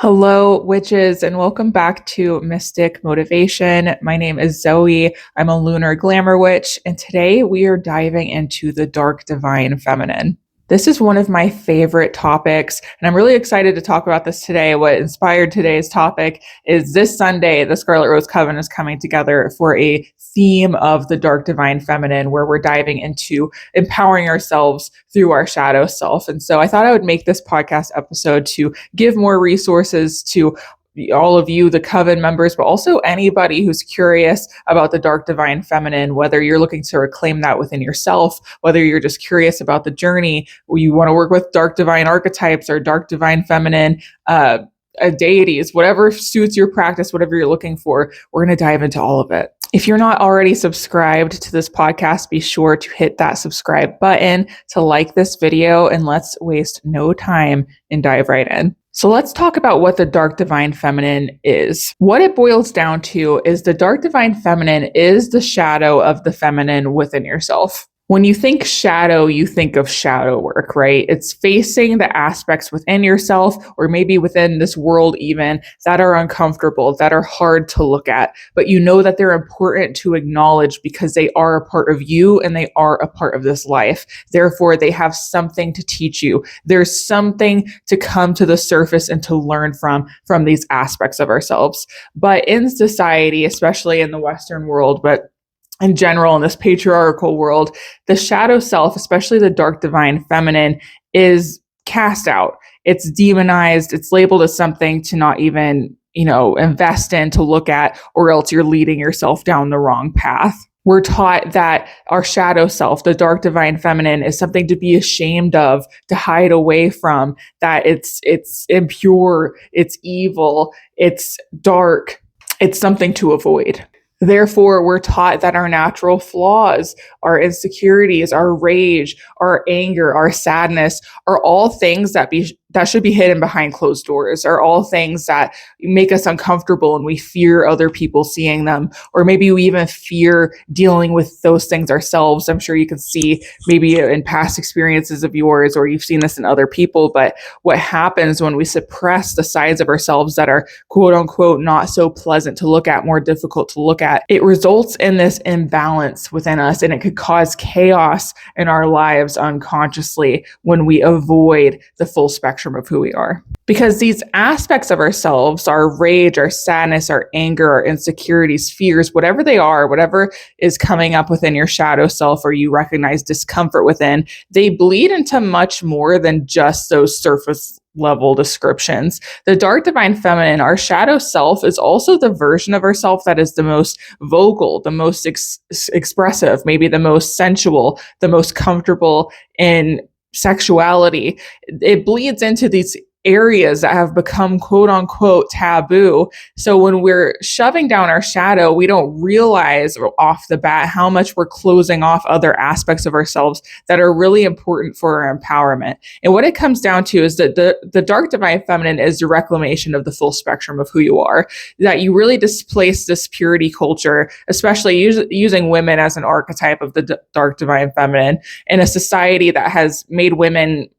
Hello, witches, and welcome back to Mystic Motivation. My name is Zoe. I'm a lunar glamour witch, and today we are diving into the dark divine feminine. This is one of my favorite topics, and I'm really excited to talk about this today. What inspired today's topic is this Sunday, the Scarlet Rose Coven is coming together for a theme of the dark divine feminine, where we're diving into empowering ourselves through our shadow self. And so I thought I would make this podcast episode to give more resources to all of you, the coven members, but also anybody who's curious about the dark divine feminine, whether you're looking to reclaim that within yourself, whether you're just curious about the journey, or you want to work with dark divine archetypes or dark divine feminine deities, whatever suits your practice, whatever you're looking for, we're going to dive into all of it. If you're not already subscribed to this podcast, be sure to hit that subscribe button, to like this video, and let's waste no time and dive right in. So let's talk about what the dark divine feminine is. What it boils down to is the dark divine feminine is the shadow of the feminine within yourself. When you think shadow, you think of shadow work, right? It's facing the aspects within yourself, or maybe within this world even, that are uncomfortable, that are hard to look at, but you know that they're important to acknowledge because they are a part of you and they are a part of this life. Therefore, they have something to teach you. There's something to come to the surface and to learn from these aspects of ourselves. But in society, especially in the Western world, but in general, in this patriarchal world, the shadow self, especially the dark divine feminine, is cast out. It's demonized. It's labeled as something to not even, invest in, to look at, or else you're leading yourself down the wrong path. We're taught that our shadow self, the dark divine feminine, is something to be ashamed of, to hide away from, that it's impure, it's evil, it's dark, it's something to avoid. Therefore, we're taught that our natural flaws, our insecurities, our rage, our anger, our sadness are all things that should be hidden behind closed doors, are all things that make us uncomfortable and we fear other people seeing them, or maybe we even fear dealing with those things ourselves. I'm sure you can see maybe in past experiences of yours, or you've seen this in other people, but what happens when we suppress the sides of ourselves that are quote unquote not so pleasant to look at, more difficult to look at, it results in this imbalance within us, and it could cause chaos in our lives unconsciously when we avoid the full spectrum of who we are. Because these aspects of ourselves, our rage, our sadness, our anger, our insecurities, fears, whatever they are, whatever is coming up within your shadow self, or you recognize discomfort within, they bleed into much more than just those surface level descriptions. The dark divine feminine, our shadow self, is also the version of ourself that is the most vocal, the most expressive, maybe the most sensual, the most comfortable in sexuality. It bleeds into these areas that have become quote unquote taboo. So when we're shoving down our shadow, we don't realize off the bat how much we're closing off other aspects of ourselves that are really important for our empowerment. And what it comes down to is that the dark divine feminine is the reclamation of the full spectrum of who you are, that you really displace this purity culture, especially using women as an archetype of the dark divine feminine in a society that has made women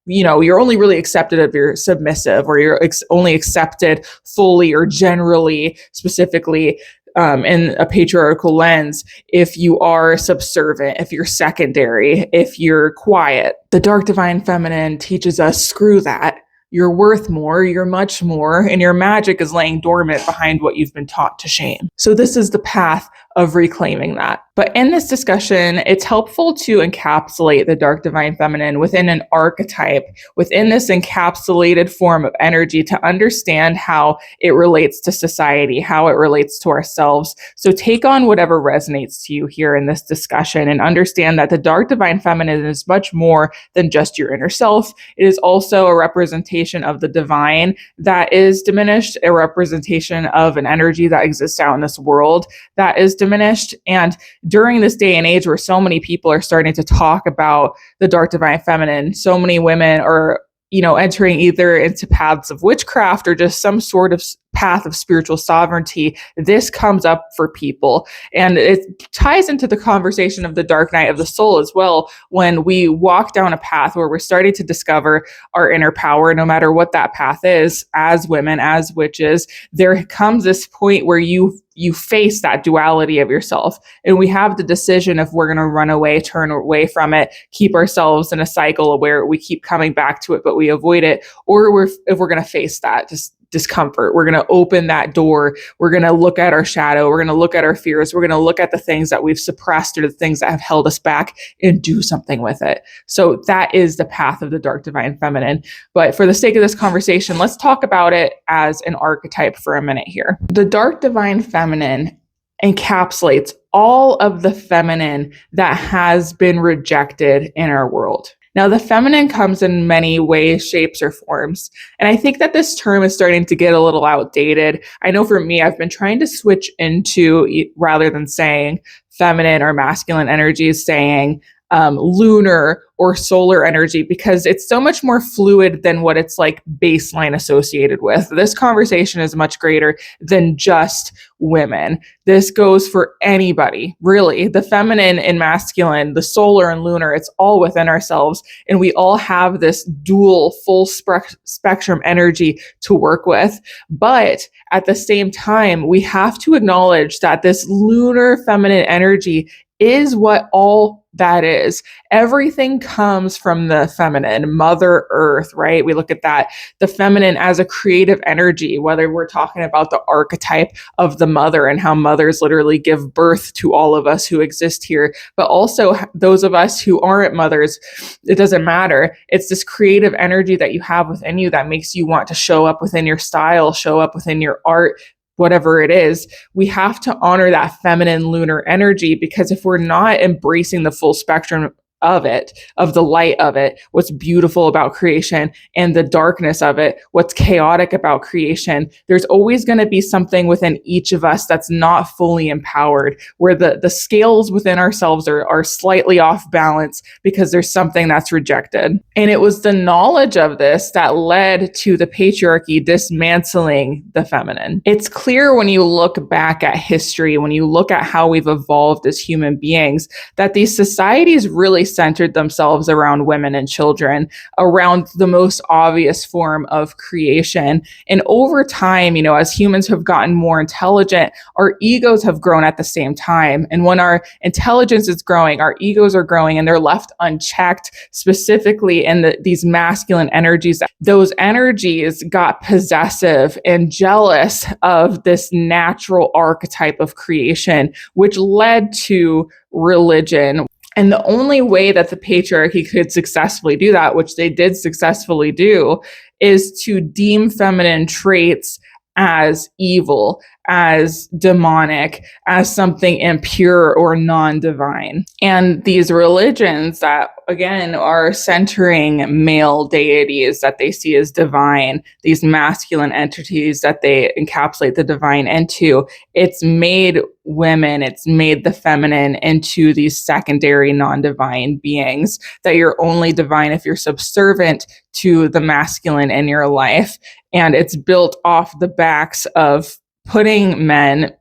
you're only really accepted if you're submissive, or you're only accepted fully or generally, specifically in a patriarchal lens, if you are subservient, if you're secondary, if you're quiet. The dark divine feminine teaches us, screw that. You're worth more, you're much more, and your magic is laying dormant behind what you've been taught to shame. So this is the path of reclaiming that. But in this discussion, it's helpful to encapsulate the dark divine feminine within an archetype, within this encapsulated form of energy, to understand how it relates to society, how it relates to ourselves. So take on whatever resonates to you here in this discussion, and understand that the dark divine feminine is much more than just your inner self. It is also a representation of the divine that is diminished, a representation of an energy that exists out in this world that is diminished. And during this day and age where so many people are starting to talk about the dark divine feminine, so many women are, entering either into paths of witchcraft or just some sort of path of spiritual sovereignty, this comes up for people. And it ties into the conversation of the dark night of the soul as well. When we walk down a path where we're starting to discover our inner power, no matter what that path is, as women, as witches, there comes this point where you face that duality of yourself. And we have the decision if we're going to run away, turn away from it, keep ourselves in a cycle where we keep coming back to it, but we avoid it, or if we're going to face that discomfort. We're going to open that door. We're going to look at our shadow. We're going to look at our fears. We're going to look at the things that we've suppressed or the things that have held us back and do something with it. So that is the path of the dark divine feminine. But for the sake of this conversation, let's talk about it as an archetype for a minute here. The dark divine feminine encapsulates all of the feminine that has been rejected in our world. Now, the feminine comes in many ways, shapes, or forms. And I think that this term is starting to get a little outdated. I know for me, I've been trying to switch into, rather than saying feminine or masculine energies, saying lunar or solar energy, because it's so much more fluid than what it's like baseline associated with. This conversation is much greater than just women. This goes for anybody, really. The feminine and masculine, the solar and lunar, it's all within ourselves. And we all have this dual full spectrum energy to work with. But at the same time, we have to acknowledge that this lunar feminine energy is what all that is. Everything comes from the feminine, Mother Earth, right? We look at that, the feminine as a creative energy, whether we're talking about the archetype of the mother and how mothers literally give birth to all of us who exist here, but also those of us who aren't mothers, it doesn't matter. It's this creative energy that you have within you that makes you want to show up within your style, show up within your art, whatever it is. We have to honor that feminine lunar energy, because if we're not embracing the full spectrum of it, of the light of it, what's beautiful about creation, and the darkness of it, what's chaotic about creation, there's always going to be something within each of us that's not fully empowered, where the scales within ourselves are slightly off balance because there's something that's rejected. And it was the knowledge of this that led to the patriarchy dismantling the feminine. It's clear when you look back at history, when you look at how we've evolved as human beings, that these societies really centered themselves around women and children, around the most obvious form of creation. And over time, as humans have gotten more intelligent, our egos have grown at the same time. And when our intelligence is growing, our egos are growing, and they're left unchecked, specifically in these masculine energies. Those energies got possessive and jealous of this natural archetype of creation, which led to religion. And the only way that the patriarchy could successfully do that, which they did successfully do, is to deem feminine traits as evil, as demonic, as something impure or non-divine. And these religions that, again, are centering male deities that they see as divine, these masculine entities that they encapsulate the divine into, it's made women, it's made the feminine into these secondary non-divine beings, that you're only divine if you're subservient to the masculine in your life. And it's built off the backs of putting men,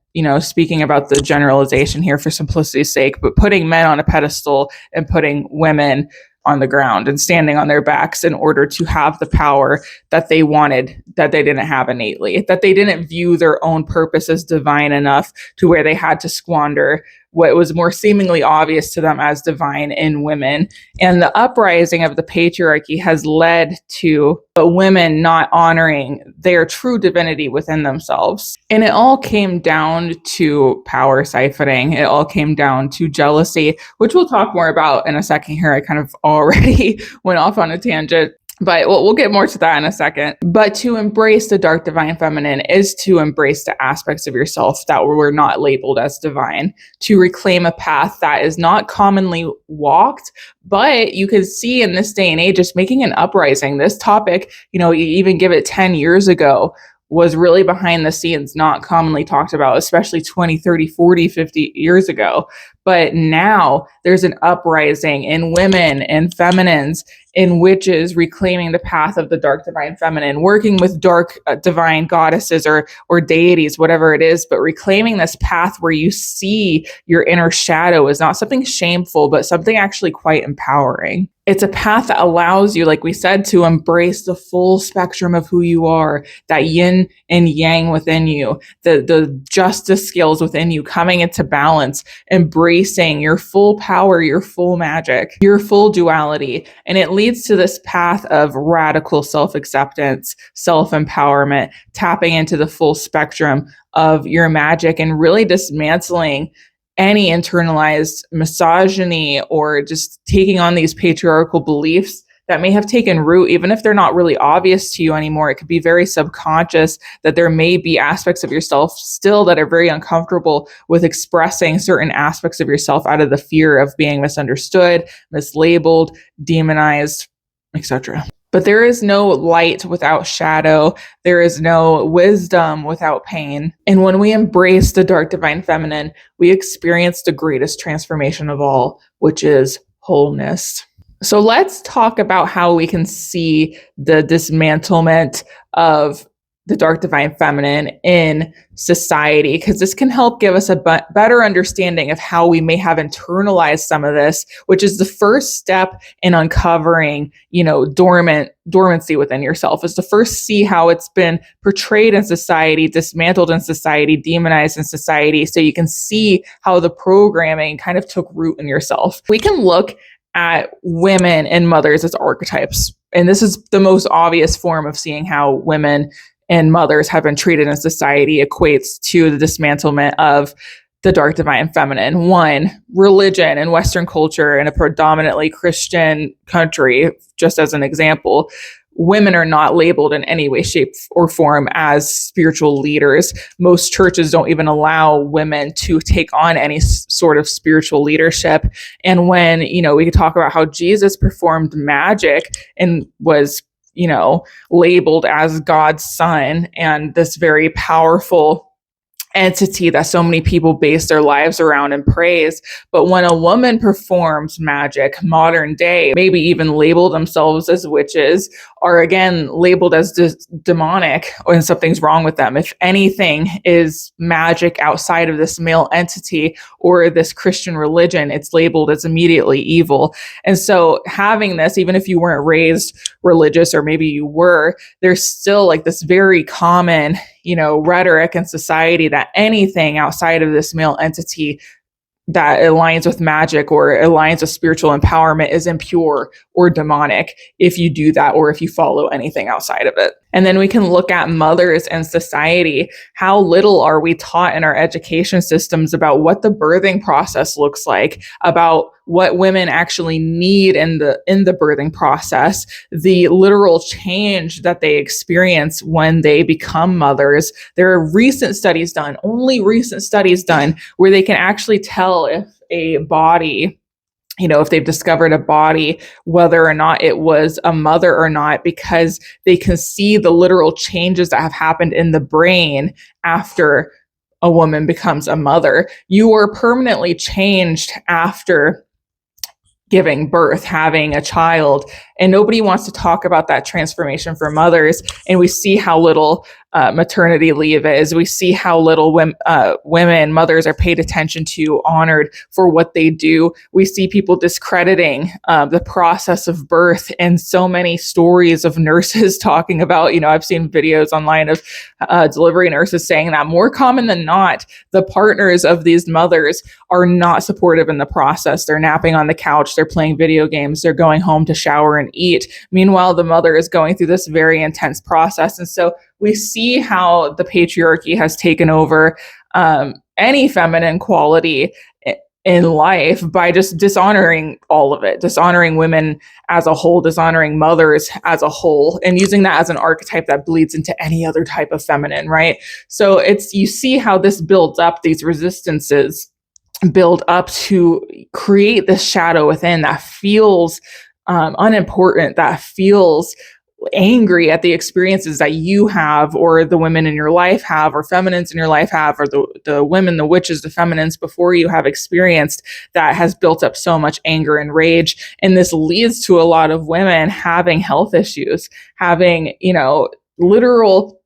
speaking about the generalization here for simplicity's sake, but putting men on a pedestal and putting women on the ground and standing on their backs in order to have the power that they wanted, that they didn't have innately, that they didn't view their own purpose as divine enough to where they had to squander what was more seemingly obvious to them as divine in women. And the uprising of the patriarchy has led to women not honoring their true divinity within themselves. And it all came down to power siphoning. It all came down to jealousy, which we'll talk more about in a second here. I kind of already went off on a tangent. But we'll get more to that in a second. But to embrace the dark divine feminine is to embrace the aspects of yourself that were not labeled as divine, to reclaim a path that is not commonly walked. But you can see in this day and age, just making an uprising, this topic, you even give it 10 years ago, was really behind the scenes, not commonly talked about, especially 20, 30, 40, 50 years ago. But now there's an uprising in women and feminines, in witches reclaiming the path of the dark divine feminine, working with dark divine goddesses or deities, whatever it is, but reclaiming this path where you see your inner shadow is not something shameful, but something actually quite empowering. It's a path that allows you, like we said, to embrace the full spectrum of who you are, that yin and yang within you, the justice skills within you coming into balance, embracing your full power, your full magic, your full duality. And it leads to this path of radical self-acceptance, self-empowerment, tapping into the full spectrum of your magic and really dismantling any internalized misogyny or just taking on these patriarchal beliefs that may have taken root, even if they're not really obvious to you anymore. It could be very subconscious that there may be aspects of yourself still that are very uncomfortable with expressing certain aspects of yourself out of the fear of being misunderstood, mislabeled, demonized, etc. But there is no light without shadow. There is no wisdom without pain. And when we embrace the dark divine feminine, we experience the greatest transformation of all, which is wholeness. So let's talk about how we can see the dismantlement of the dark divine feminine in society, because this can help give us a better understanding of how we may have internalized some of this, which is the first step in uncovering, dormancy within yourself. Is to first see how it's been portrayed in society, dismantled in society, demonized in society, so you can see how the programming kind of took root in yourself. We can look at women and mothers as archetypes, and this is the most obvious form of seeing how women and mothers have been treated in society equates to the dismantlement of the dark divine feminine. One, religion and Western culture in a predominantly Christian country, just as an example, women are not labeled in any way, shape, or form as spiritual leaders. Most churches don't even allow women to take on any sort of spiritual leadership. And when, we could talk about how Jesus performed magic and was labeled as God's son and this very powerful entity that so many people base their lives around and praise. But when a woman performs magic, modern day, maybe even label themselves as witches, are again labeled as demonic, or something's wrong with them. If anything is magic outside of this male entity or this Christian religion, it's labeled as immediately evil. And so having this, even if you weren't raised religious, or maybe you were, there's still like this very common rhetoric in society that anything outside of this male entity that aligns with magic or aligns with spiritual empowerment is impure or demonic if you do that, or if you follow anything outside of it. And then we can look at mothers and society. How little are we taught in our education systems about what the birthing process looks like, about what women actually need in the birthing process, the literal change that they experience when they become mothers. There are only recent studies done, where they can actually tell if a body, if they've discovered a body, whether or not it was a mother or not, because they can see the literal changes that have happened in the brain after a woman becomes a mother. You are permanently changed after giving birth, having a child, and nobody wants to talk about that transformation for mothers. And we see how little maternity leave is. We see how little women, mothers, are paid attention to, honored for what they do. We see people discrediting the process of birth, and so many stories of nurses talking about, I've seen videos online of delivery nurses saying that more common than not, the partners of these mothers are not supportive in the process. They're napping on the couch, they're playing video games, they're going home to shower and eat. Meanwhile, the mother is going through this very intense process. And so we see how the patriarchy has taken over any feminine quality in life by just dishonoring all of it, dishonoring women as a whole, dishonoring mothers as a whole, and using that as an archetype that bleeds into any other type of feminine, right? So you see how this builds up, these resistances build up to create this shadow within that feels unimportant, that feels angry at the experiences that you have, or the women in your life have, or feminines in your life have, or the women, the witches, the feminines before you have experienced, that has built up so much anger and rage. And this leads to a lot of women having health issues, having, literal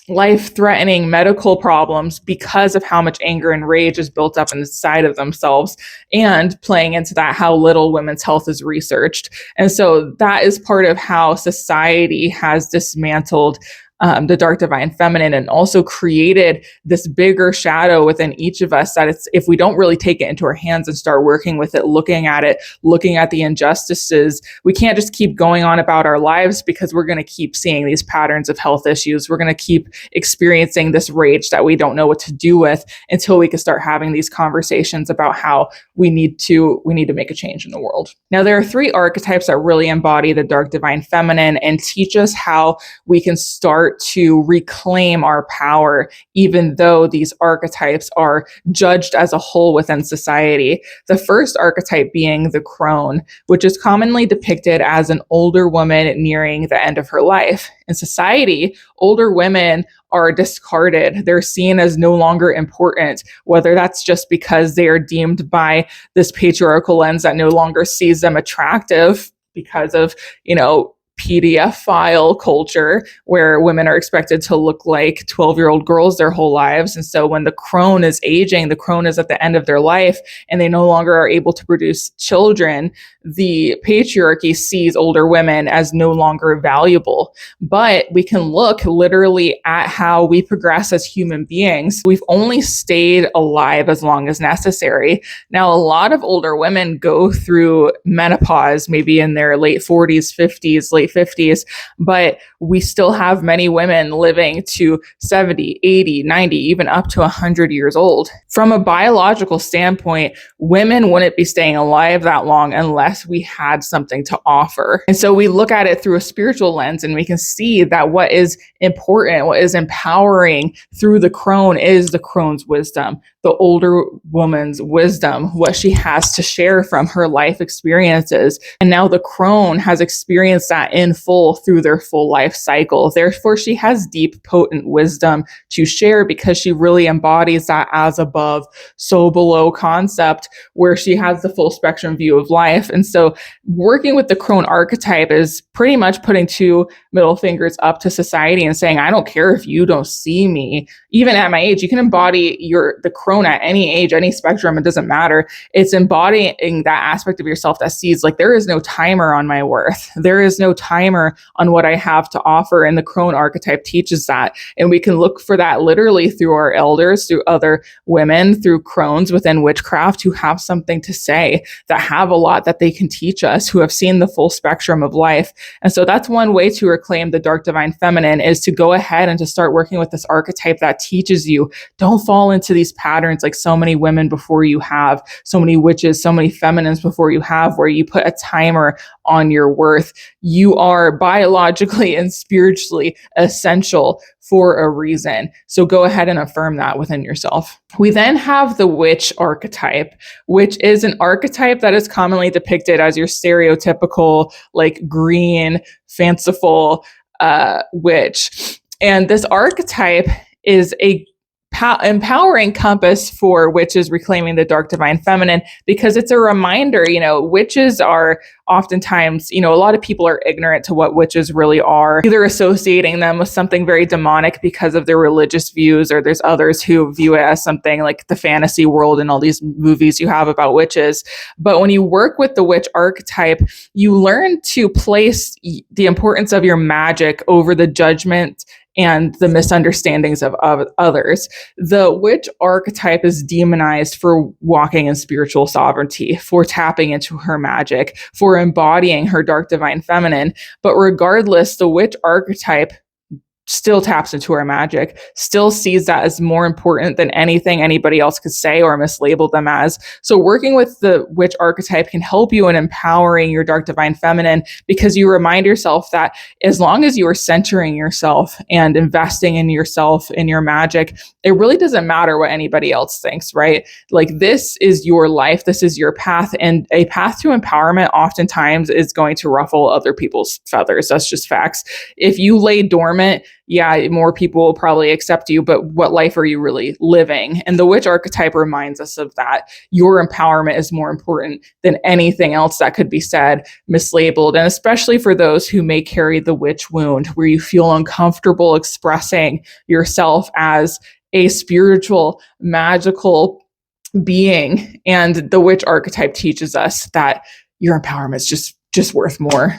life-threatening medical problems because of how much anger and rage is built up inside of themselves, and playing into that, how little women's health is researched. And so that is part of how society has dismantled the dark divine feminine, and also created this bigger shadow within each of us, that it's, if we don't really take it into our hands and start working with it, looking at the injustices, we can't just keep going on about our lives, because we're going to keep seeing these patterns of health issues. We're going to keep experiencing this rage that we don't know what to do with, until we can start having these conversations about how we need to make a change in the world. Now, there are 3 archetypes that really embody the dark divine feminine and teach us how we can start to reclaim our power, even though these archetypes are judged as a whole within society. The first archetype being the crone, which is commonly depicted as an older woman nearing the end of her life. In society, older women are discarded. They're seen as no longer important, whether that's just because they are deemed by this patriarchal lens that no longer sees them attractive because of, PDF file culture, where women are expected to look like 12-year-old girls their whole lives. And so when the crone is aging, the crone is at the end of their life, and they no longer are able to produce children, the patriarchy sees older women as no longer valuable. But we can look literally at how we progress as human beings. We've only stayed alive as long as necessary. Now, a lot of older women go through menopause, maybe in their late 40s, 50s, late 50s, but we still have many women living to 70, 80, 90, even up to 100 years old. From a biological standpoint, women wouldn't be staying alive that long unless we had something to offer. And so we look at it through a spiritual lens, and we can see that what is important, what is empowering through the crone, is the crone's wisdom, the older woman's wisdom, what she has to share from her life experiences. And now the crone has experienced that in full through their full life cycle. Therefore, she has deep, potent wisdom to share, because she really embodies that as above, so below concept, where she has the full spectrum view of life. And so working with the crone archetype is pretty much putting 2 middle fingers up to society and saying, I don't care if you don't see me. Even at my age, you can embody the crone at any age, any spectrum. It doesn't matter. It's embodying that aspect of yourself that sees, like, there is no timer on my worth. There is no timer on what I have to offer. And the crone archetype teaches that. And we can look for that literally through our elders, through other women, through crones within witchcraft, who have something to say, that have a lot that they can teach us, who have seen the full spectrum of life. And so that's one way to reclaim the dark divine feminine, is to go ahead and to start working with this archetype that teaches you, don't fall into these patterns like so many women before you have, so many witches, so many feminines before you have, where you put a timer on your worth. You are biologically and spiritually essential for a reason. So go ahead and affirm that within yourself. We then have the witch archetype, which is an archetype that is commonly depicted as your stereotypical, like, green, fanciful witch. And this archetype is a empowering compass for witches reclaiming the dark divine feminine, because it's a reminder, witches are oftentimes, a lot of people are ignorant to what witches really are, either associating them with something very demonic because of their religious views, or there's others who view it as something like the fantasy world and all these movies you have about witches. But when you work with the witch archetype, you learn to place the importance of your magic over the judgment and the misunderstandings of others. The witch archetype is demonized for walking in spiritual sovereignty, for tapping into her magic, for embodying her dark divine feminine. But regardless, the witch archetype still taps into our magic, still sees that as more important than anything anybody else could say or mislabel them as. So working with the witch archetype can help you in empowering your dark divine feminine, because you remind yourself that as long as you are centering yourself and investing in yourself, in your magic, it really doesn't matter what anybody else thinks, right? Like, this is your life, this is your path, and a path to empowerment oftentimes is going to ruffle other people's feathers. That's just facts. If you lay dormant, yeah, more people will probably accept you, but what life are you really living? And the witch archetype reminds us of that. Your empowerment is more important than anything else that could be said, mislabeled. And especially for those who may carry the witch wound, where you feel uncomfortable expressing yourself as a spiritual, magical being. And the witch archetype teaches us that your empowerment is just worth more.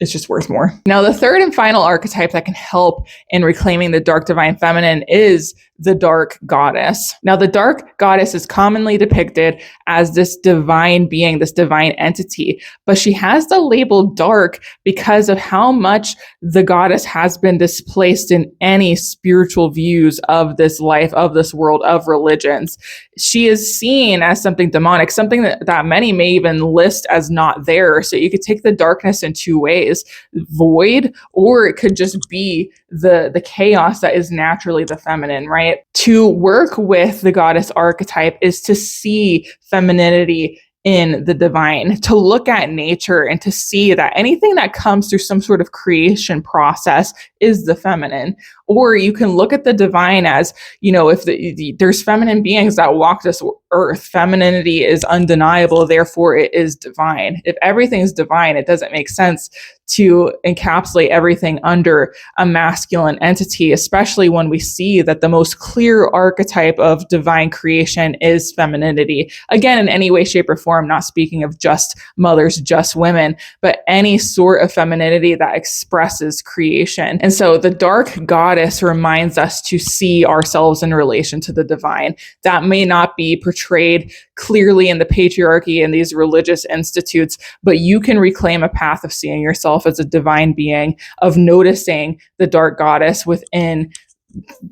It's just worth more. Now, the third and final archetype that can help in reclaiming the dark divine feminine is the dark goddess. Now, the dark goddess is commonly depicted as this divine being, this divine entity, but she has the label dark because of how much the goddess has been displaced in any spiritual views of this life, of this world, of religions. She is seen as something demonic, something that many may even list as not there. So you could take the darkness in two ways: void, or it could just be the chaos that is naturally the feminine, right? To work with the goddess archetype is to see femininity in the divine, to look at nature and to see that anything that comes through some sort of creation process is the feminine. Or you can look at the divine as, if there's feminine beings that walk this earth, femininity is undeniable, therefore it is divine. If everything is divine, it doesn't make sense to encapsulate everything under a masculine entity, especially when we see that the most clear archetype of divine creation is femininity. Again, in any way, shape, or form, not speaking of just mothers, just women, but any sort of femininity that expresses creation. And so the dark goddess reminds us to see ourselves in relation to the divine. That may not be portrayed clearly in the patriarchy and these religious institutes, but you can reclaim a path of seeing yourself as a divine being, of noticing the dark goddess within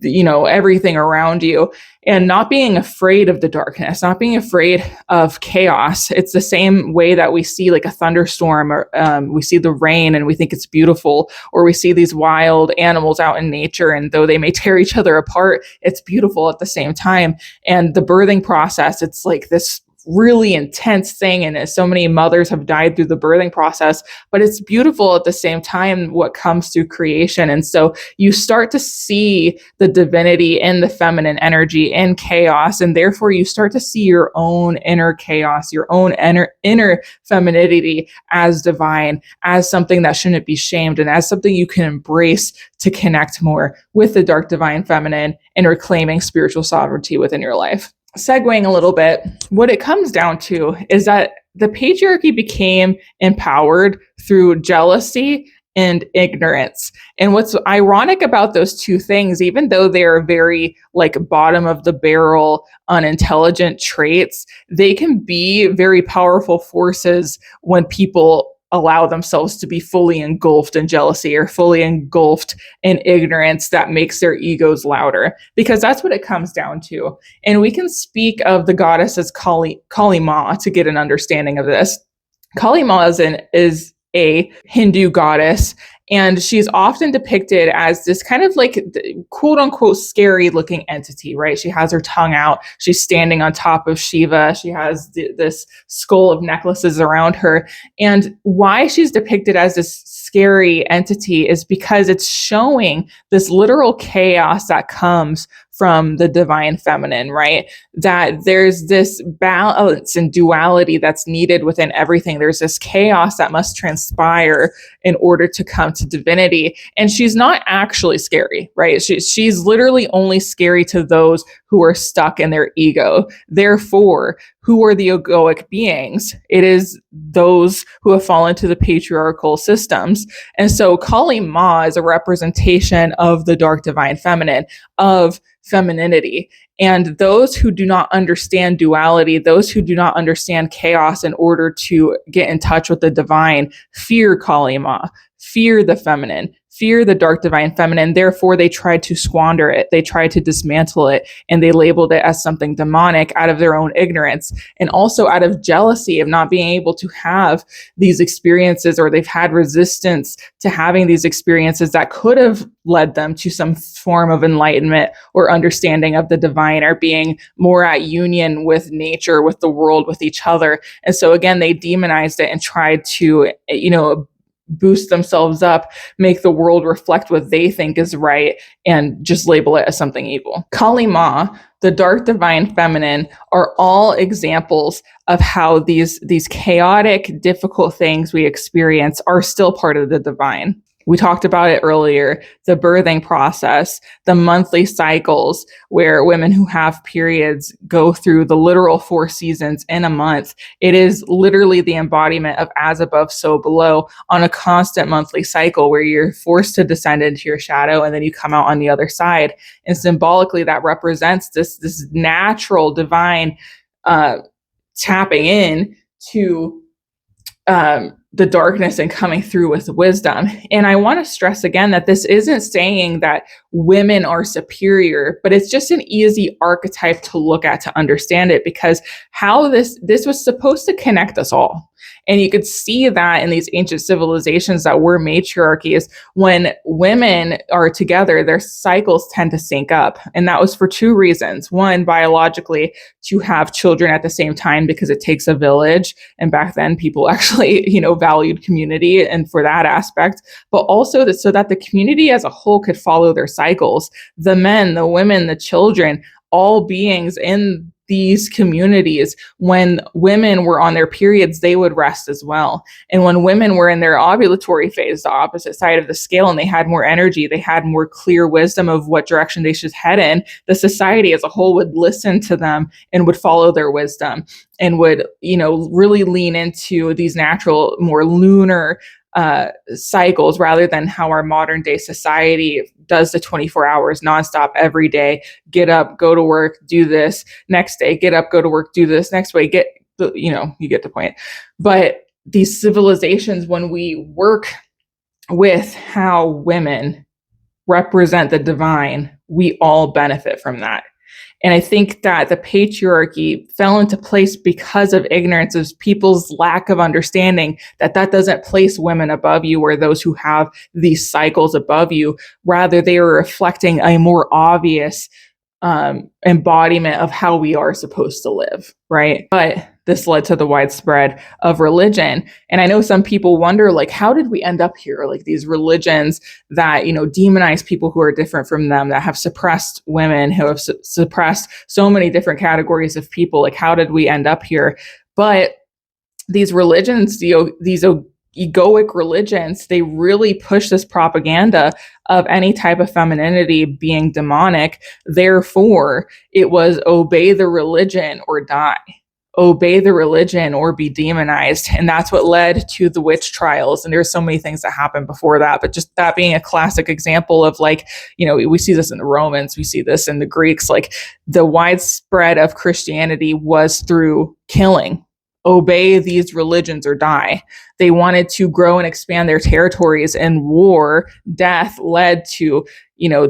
everything around you, and not being afraid of the darkness, not being afraid of chaos. It's the same way that we see like a thunderstorm, or we see the rain and we think it's beautiful, or we see these wild animals out in nature, and though they may tear each other apart, it's beautiful at the same time. And the birthing process, it's like this really intense thing, and so many mothers have died through the birthing process, but it's beautiful at the same time what comes through creation. And so you start to see the divinity in the feminine energy in chaos, and therefore you start to see your own inner chaos, your own inner femininity as divine, as something that shouldn't be shamed, and as something you can embrace to connect more with the dark divine feminine and reclaiming spiritual sovereignty within your life. Segueing a little bit, what it comes down to is that the patriarchy became empowered through jealousy and ignorance. And what's ironic about those two things, even though they're very bottom of the barrel, unintelligent traits, they can be very powerful forces when people allow themselves to be fully engulfed in jealousy or fully engulfed in ignorance that makes their egos louder, because that's what it comes down to. And we can speak of the goddess as Kali Ma to get an understanding of this. Kali Ma is a Hindu goddess, and she's often depicted as this kind of quote unquote scary looking entity, right? She has her tongue out. She's standing on top of Shiva. She has this skull of necklaces around her. And why she's depicted as this scary entity is because it's showing this literal chaos that comes from the divine feminine, right? That there's this balance and duality that's needed within everything. There's this chaos that must transpire in order to come to divinity. And she's not actually scary, right? She's literally only scary to those who are stuck in their ego. Therefore, who are the egoic beings? It is those who have fallen to the patriarchal systems. And so Kali Ma is a representation of the dark divine feminine, of femininity. And those who do not understand duality, those who do not understand chaos in order to get in touch with the divine, fear Kali Ma, fear the feminine, fear the dark divine feminine. Therefore, they tried to squander it. They tried to dismantle it, and they labeled it as something demonic out of their own ignorance, and also out of jealousy of not being able to have these experiences, or they've had resistance to having these experiences that could have led them to some form of enlightenment or understanding of the divine, or being more at union with nature, with the world, with each other. And so again, they demonized it and tried to, boost themselves up, make the world reflect what they think is right, and just label it as something evil. Kali Ma, the dark divine feminine, are all examples of how these chaotic, difficult things we experience are still part of the divine. We talked about it earlier, the birthing process, the monthly cycles where women who have periods go through the literal 4 seasons in a month. It is literally the embodiment of as above, so below on a constant monthly cycle where you're forced to descend into your shadow and then you come out on the other side. And symbolically, that represents this natural divine tapping in to the darkness and coming through with wisdom. And I want to stress again that this isn't saying that women are superior, but it's just an easy archetype to look at to understand it, because how this was supposed to connect us all. And you could see that in these ancient civilizations that were matriarchies, when women are together, their cycles tend to sync up. And that was for 2 reasons. One, biologically, to have children at the same time, because it takes a village. And back then people actually, valued community, and for that aspect, but also so that the community as a whole could follow their cycles. The men, the women, the children, all beings in these communities, when women were on their periods, they would rest as well. And when women were in their ovulatory phase, the opposite side of the scale, and they had more energy, they had more clear wisdom of what direction they should head in, the society as a whole would listen to them and would follow their wisdom, and would, really lean into these natural, more lunar cycles, rather than how our modern day society does the 24 hours nonstop every day. Get up, go to work, do this. Next day, get up, go to work, do this. Next way, you get the point. But these civilizations, when we work with how women represent the divine, we all benefit from that. And I think that the patriarchy fell into place because of ignorance, of people's lack of understanding that doesn't place women above you, or those who have these cycles above you. Rather, they are reflecting a more obvious embodiment of how we are supposed to live, right? But this led to the widespread of religion. And I know some people wonder, how did we end up here? These religions that, demonize people who are different from them, that have suppressed women, who have suppressed so many different categories of people. How did we end up here? But these religions, these egoic religions, they really push this propaganda of any type of femininity being demonic. Therefore, it was obey the religion or die. Obey the religion or be demonized. And that's what led to the witch trials. And there's so many things that happened before that, but just that being a classic example of we see this in the Romans, we see this in the Greeks, the widespread of Christianity was through killing. Obey these religions or die. They wanted to grow and expand their territories, and war, death led to,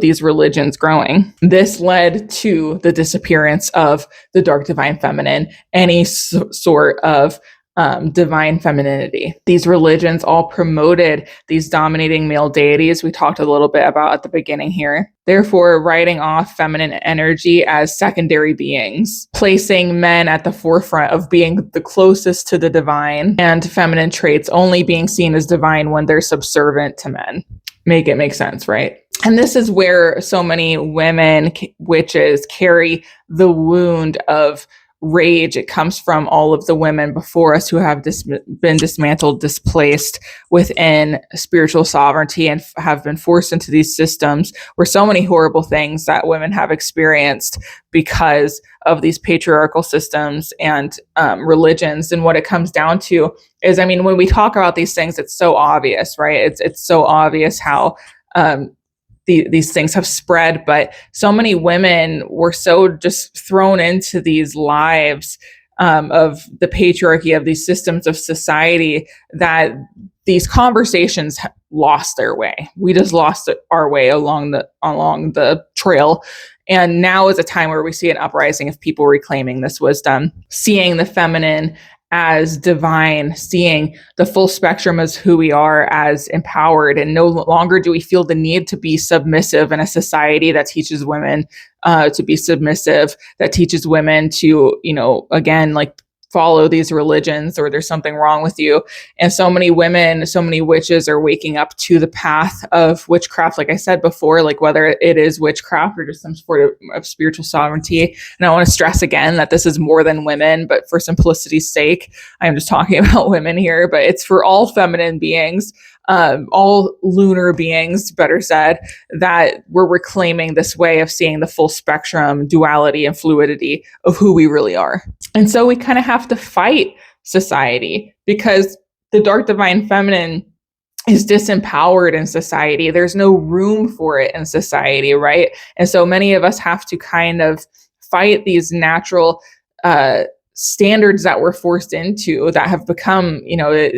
these religions growing. This led to the disappearance of the dark divine feminine, any sort of divine femininity. These religions all promoted these dominating male deities we talked a little bit about at the beginning here. Therefore, writing off feminine energy as secondary beings, placing men at the forefront of being the closest to the divine, and feminine traits only being seen as divine when they're subservient to men. Make it make sense, right? And this is where so many women, witches, carry the wound of rage. It comes from all of the women before us who have been dismantled, displaced within spiritual sovereignty, and have been forced into these systems where so many horrible things that women have experienced because of these patriarchal systems and religions. And what it comes down to is, when we talk about these things, it's so obvious, right? It's so obvious how these things have spread, but so many women were so just thrown into these lives of the patriarchy, of these systems of society, that these conversations lost their way. We just lost our way along the trail. And now is a time where we see an uprising of people reclaiming this wisdom, seeing the feminine as divine, seeing the full spectrum as who we are as empowered. And no longer do we feel the need to be submissive in a society that teaches women to be submissive, that teaches women to, again, like follow these religions, or there's something wrong with you. And so many women, so many witches are waking up to the path of witchcraft, like I said before, like whether it is witchcraft or just some sort of spiritual sovereignty. And I want to stress again that this is more than women, but for simplicity's sake, I'm just talking about women here, but it's for all feminine beings, all lunar beings, better said, that we're reclaiming this way of seeing the full spectrum, duality, and fluidity of who we really are. And so we kind of have to fight society, because the dark divine feminine is disempowered in society. There's no room for it in society, right? And so many of us have to kind of fight these natural standards that we're forced into, that have become,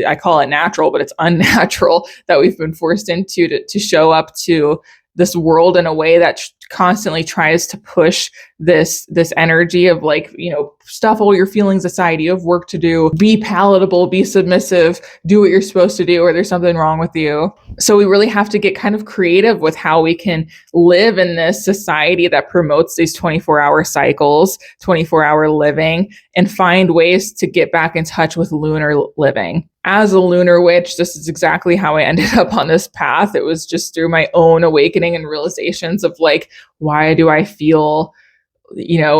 I call it natural, but it's unnatural, that we've been forced into to show up to this world in a way that constantly tries to push this energy of like, stuff all your feelings aside, you have work to do, be palatable, be submissive, do what you're supposed to do, or there's something wrong with you. So we really have to get kind of creative with how we can live in this society that promotes these 24-hour cycles, 24-hour living, and find ways to get back in touch with lunar living. As a lunar witch, this is exactly how I ended up on this path. It was just through my own awakening and realizations of like, why do I feel,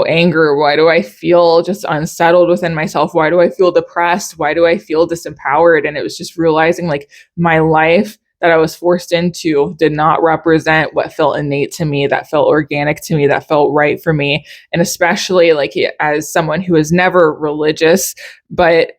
anger? Why do I feel just unsettled within myself? Why do I feel depressed? Why do I feel disempowered? And it was just realizing like my life that I was forced into did not represent what felt innate to me, that felt organic to me, that felt right for me. And especially like as someone who is never religious, but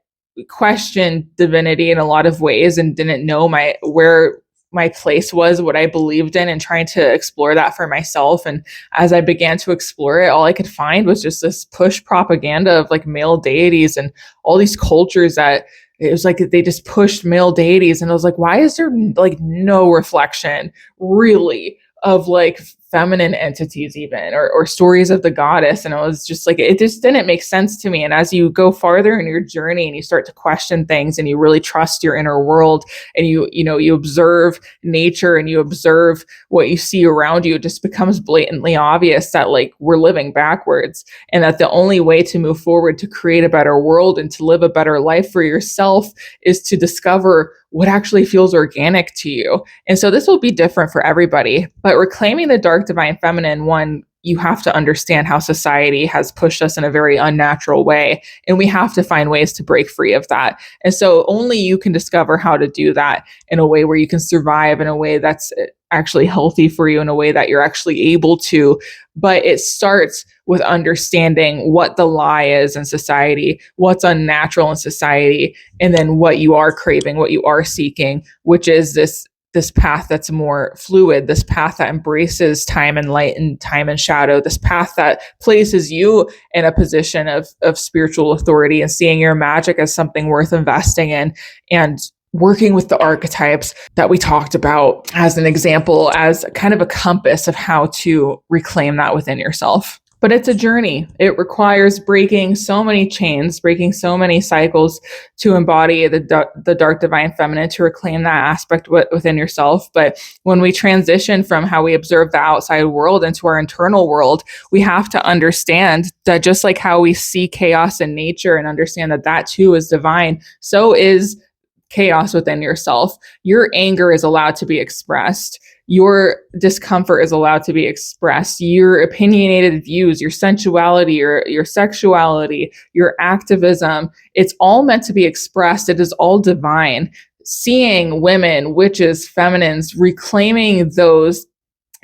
questioned divinity in a lot of ways and didn't know where my place was, what I believed in, and trying to explore that for myself. And as I began to explore it, all I could find was just this push propaganda of like male deities and all these cultures that it was like they just pushed male deities. And I was like, why is there like no reflection really of like feminine entities even, or stories of the goddess? And I was just like, it just didn't make sense to me. And as you go farther in your journey and you start to question things and you really trust your inner world, and you observe nature and you observe what you see around you, it just becomes blatantly obvious that like we're living backwards, and that the only way to move forward to create a better world and to live a better life for yourself is to discover what actually feels organic to you. And so this will be different for everybody, but reclaiming the dark divine feminine, one, you have to understand how society has pushed us in a very unnatural way, and we have to find ways to break free of that. And so only you can discover how to do that in a way where you can survive in a way that's actually healthy for you, in a way that you're actually able to. But it starts with understanding what the lie is in society, what's unnatural in society, and then what you are craving, what you are seeking, which is this path that's more fluid, this path that embraces time and light and time and shadow, this path that places you in a position of spiritual authority and seeing your magic as something worth investing in, and working with the archetypes that we talked about as an example, as kind of a compass of how to reclaim that within yourself. But it's a journey. It requires breaking so many chains, breaking so many cycles to embody the dark divine feminine, to reclaim that aspect within yourself. But when we transition from how we observe the outside world into our internal world, we have to understand that just like how we see chaos in nature and understand that that too is divine, so is chaos within yourself. Your anger is allowed to be expressed. Your discomfort is allowed to be expressed. Your opinionated views, your sensuality, your sexuality, your activism, it's all meant to be expressed. It is all divine. Seeing women, witches, feminines, reclaiming those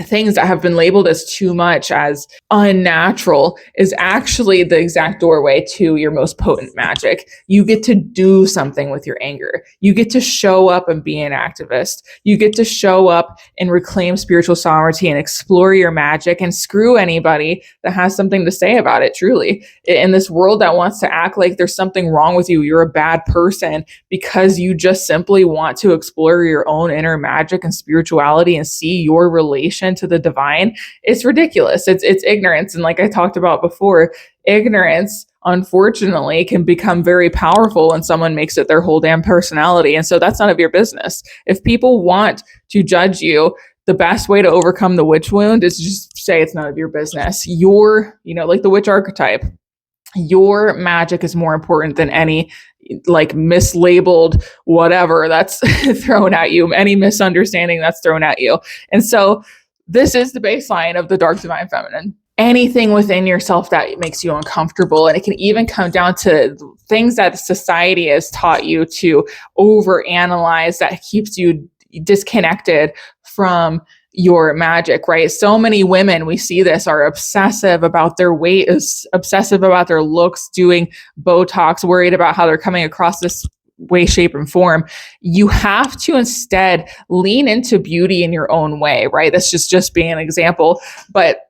things that have been labeled as too much, as unnatural, is actually the exact doorway to your most potent magic. You get to do something with your anger. You get to show up and be an activist. You get to show up and reclaim spiritual sovereignty and explore your magic and screw anybody that has something to say about it, truly. In this world that wants to act like there's something wrong with you, you're a bad person because you just simply want to explore your own inner magic and spirituality and see your relation to the divine, it's ridiculous. It's ignorance. And like I talked about before, ignorance, unfortunately, can become very powerful when someone makes it their whole damn personality. And so that's none of your business. If people want to judge you, the best way to overcome the witch wound is just say it's none of your business. Like the witch archetype, your magic is more important than any like mislabeled whatever that's thrown at you, any misunderstanding that's thrown at you. And so this is the baseline of the dark divine feminine. Anything within yourself that makes you uncomfortable, and it can even come down to things that society has taught you to overanalyze that keeps you disconnected from your magic, right? So many women, we see this, are obsessive about their weight, is obsessive about their looks, doing Botox, worried about how they're coming across this way, shape, and form. You have to instead lean into beauty in your own way, right? That's just being an example, but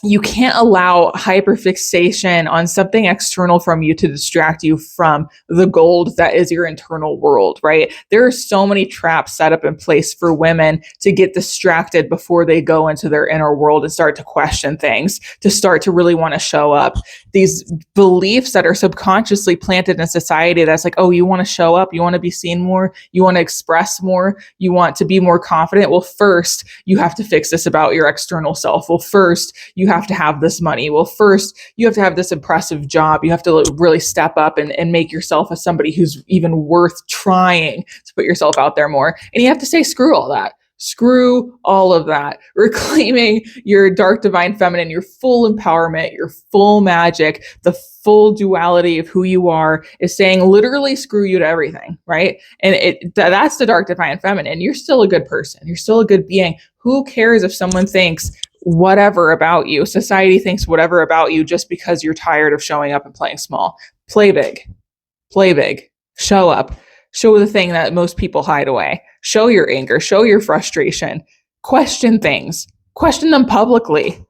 you can't allow hyperfixation on something external from you to distract you from the gold that is your internal world, right? There are so many traps set up in place for women to get distracted before they go into their inner world and start to question things, to start to really want to show up. These beliefs that are subconsciously planted in society that's like, oh, you want to show up, you want to be seen more, you want to express more, you want to be more confident. Well, first, you have to fix this about your external self. Well, first, you have to have this money. Well, first, you have to have this impressive job. You have to really step up and make yourself as somebody who's even worth trying to put yourself out there more. And you have to say, screw all that. Screw all of that. Reclaiming your dark divine feminine, your full empowerment, your full magic, the full duality of who you are, is saying literally screw you to everything, right? And that's the dark divine feminine. You're still a good person. You're still a good being. Who cares if someone thinks whatever about you? Society thinks whatever about you just because you're tired of showing up and playing small. Play big. Play big. Show up. Show the thing that most people hide away. Show your anger. Show your frustration. Question things. Question them publicly.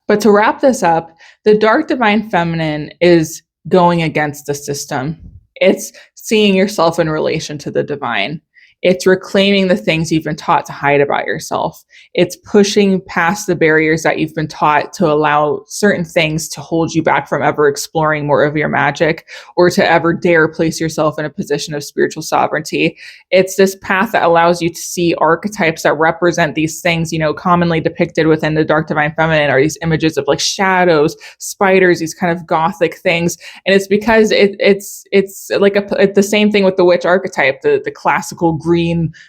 But to wrap this up, the dark divine feminine is going against the system. It's seeing yourself in relation to the divine. It's reclaiming the things you've been taught to hide about yourself. It's pushing past the barriers that you've been taught to allow certain things to hold you back from ever exploring more of your magic or to ever dare place yourself in a position of spiritual sovereignty. It's this path that allows you to see archetypes that represent these things, commonly depicted within the dark divine feminine are these images of like shadows, spiders, these kind of gothic things. And it's because it's like the same thing with the witch archetype, the classical green,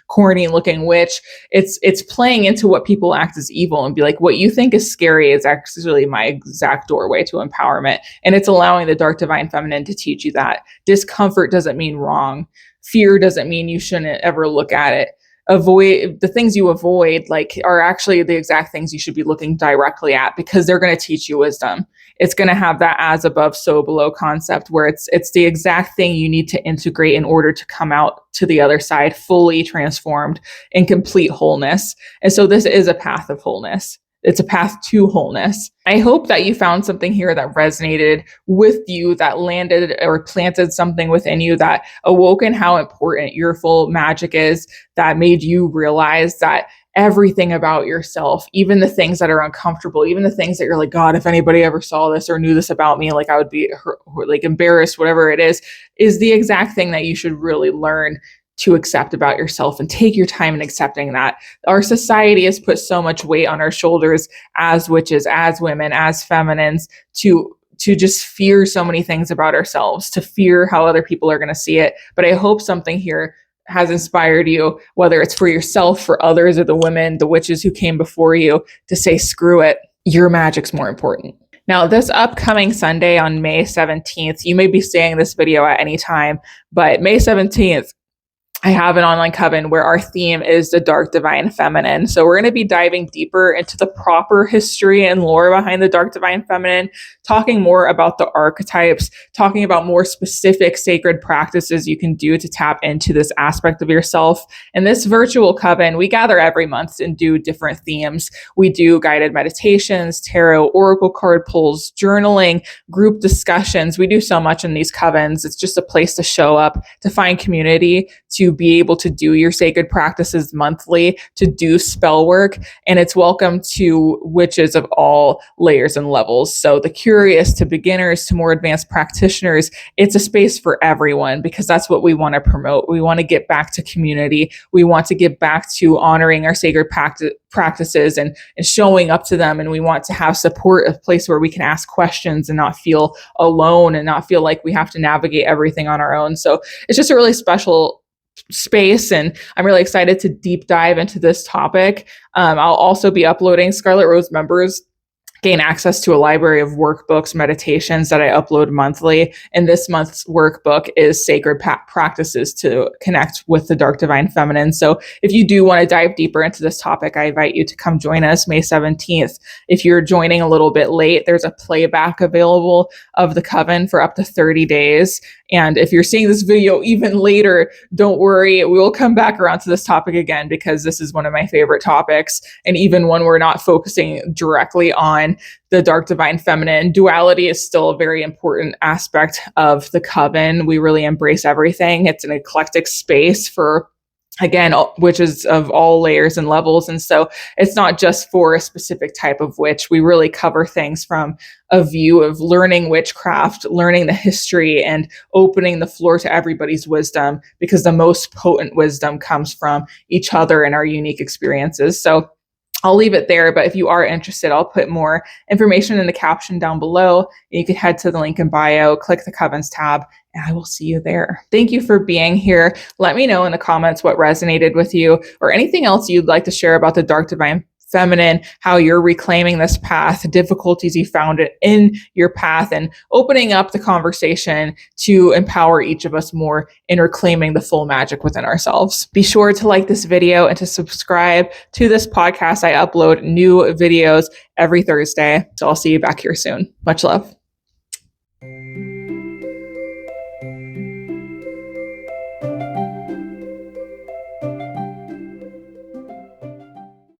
corny looking witch. It's playing into what people act as evil and be like, what you think is scary is actually my exact doorway to empowerment. And it's allowing the dark divine feminine to teach you that discomfort doesn't mean wrong. Fear doesn't mean you shouldn't ever look at it. Avoid the things you avoid, like, are actually the exact things you should be looking directly at, because they're going to teach you wisdom. It's going to have that as above, so below concept, where it's the exact thing you need to integrate in order to come out to the other side fully transformed in complete wholeness. And so this is a path of wholeness. It's a path to wholeness. I hope that you found something here that resonated with you, that landed or planted something within you, that awoken how important your full magic is, that made you realize that everything about yourself, even the things that are uncomfortable, even the things that you're like, God, if anybody ever saw this or knew this about me, like I would be like embarrassed, whatever it is the exact thing that you should really learn to accept about yourself, and take your time in accepting that. Our society has put so much weight on our shoulders as witches, as women, as feminines, to just fear so many things about ourselves, to fear how other people are going to see it. But I hope something here has inspired you, whether it's for yourself, for others, or the women, the witches who came before you, to say, screw it, your magic's more important. Now, this upcoming Sunday on May 17th, you may be seeing this video at any time, but May 17th, I have an online coven where our theme is the dark divine feminine. So we're going to be diving deeper into the proper history and lore behind the dark divine feminine, talking more about the archetypes, talking about more specific sacred practices you can do to tap into this aspect of yourself. In this virtual coven, we gather every month and do different themes. We do guided meditations, tarot, oracle card pulls, journaling, group discussions. We do so much in these covens. It's just a place to show up, to find community, to be able to do your sacred practices monthly, to do spell work, and it's welcome to witches of all layers and levels. So the curious to beginners to more advanced practitioners, it's a space for everyone because that's what we want to promote. We want to get back to community. We want to get back to honoring our sacred practices and showing up to them. And we want to have support, a place where we can ask questions and not feel alone and not feel like we have to navigate everything on our own. So it's just a really special space, and I'm really excited to deep dive into this topic. I'll also be uploading Scarlet Rose members gain access to a library of workbooks, meditations that I upload monthly. And this month's workbook is Sacred Practices to Connect with the Dark Divine Feminine. So if you do want to dive deeper into this topic, I invite you to come join us May 17th. If you're joining a little bit late, there's a playback available of the coven for up to 30 days. And if you're seeing this video even later, don't worry, we will come back around to this topic again because this is one of my favorite topics. And even when we're not focusing directly on the dark divine feminine, duality is still a very important aspect of the coven. We really embrace everything. It's an eclectic space for, again, witches of all layers and levels. And so it's not just for a specific type of witch. We really cover things from a view of learning witchcraft, learning the history, and opening the floor to everybody's wisdom, because the most potent wisdom comes from each other and our unique experiences. So I'll leave it there, but if you are interested, I'll put more information in the caption down below. You can head to the link in bio, click the Covens tab, and I will see you there. Thank you for being here. Let me know in the comments what resonated with you or anything else you'd like to share about the Dark Divine Feminine, how you're reclaiming this path, difficulties you found in your path, and opening up the conversation to empower each of us more in reclaiming the full magic within ourselves. Be sure to like this video and to subscribe to this podcast. I upload new videos every Thursday. So I'll see you back here soon. Much love.